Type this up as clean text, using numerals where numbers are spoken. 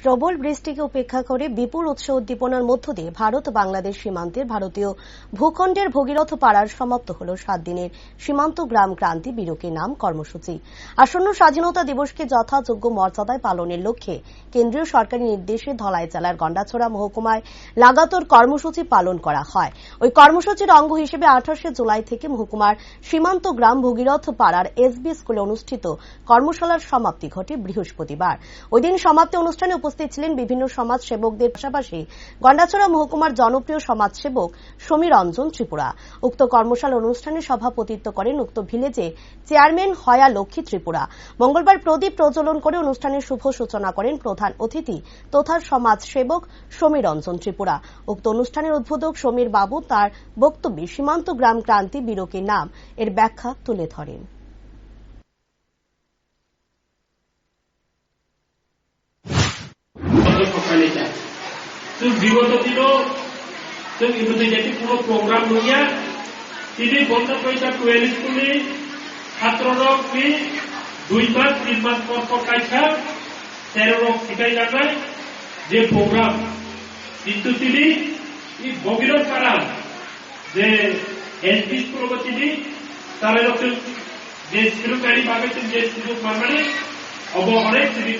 প্রবল বৃষ্টিকে উপেক্ষা করে বিপুল উৎসাহ উদ্দীপনার মধ্য দিয়ে ভারত বাংলাদেশ সীমান্তের ভারতীয় ভূখণ্ডের ভগীরথ পাড়ার সমাপ্ত হল 7 দিনের সীমান্ত গ্রাম ক্রান্তি বিরতি নাম কর্মসূচি। আসন্ন স্বাধীনতা দিবসকে যথাযোগ্য মর্যাদায় পালনের লক্ষ্যে কেন্দ্রীয় সরকারি নির্দেশে ধলাই জেলার গন্ডাছড়া মহকুমায় লাগাতার কর্মসূচি পালন করা হয়। ওই কর্মসূচির অঙ্গ হিসেবে 28 জুলাই থেকে মহকুমার সীমান্ত গ্রাম ভগীরথ পাড়ার এসবি স্কুলে অনুষ্ঠিত কর্মশালার সমাপ্তি ঘটে বৃহস্পতিবার। ওই দিন সমাপ্তি অনুষ্ঠানে উপস্থিত ছিলেন বিভিন্ন সমাজ সেবকদের পাশাপাশি গন্ডাছড়া মহকুমার জনপ্রিয় সমাজসেবক সমীর রঞ্জন ত্রিপুরা। উক্ত কর্মশালা অনুষ্ঠানে সভাপতিত্ব করেন উক্ত ভিলেজে চেয়ারম্যান হয়া লক্ষ্মী ত্রিপুরা। মঙ্গলবার প্রদীপ প্রজ্বলন করে অনুষ্ঠানের শুভ সূচনা করেন প্রধান অতিথি তথা সমাজসেবক সমীর রঞ্জন ত্রিপুরা। উক্ত অনুষ্ঠানের উদ্বোধক সমীর বাবু তার বক্তব্যে সীমান্ত গ্রাম ক্রান্তি বিরোকের নাম এর ব্যাখ্যা তুলে ধরেন। विगत दिनों जों इमिडिएटली पूरा प्रोग्राम होया তিনি বন্ধ পয়সা 12 স্কুলে ছাত্ররক কি 2 মাস 3 মাস পর কাইছা 13 রক শিখাই যাবে যে প্রোগ্রাম কিন্তু তিনি এই ভগীরথ পাড়া যে এসপি স্কুল তিনি তার যে সরকারি ভাবে যে সুযোগ মানে অবহরে তিনি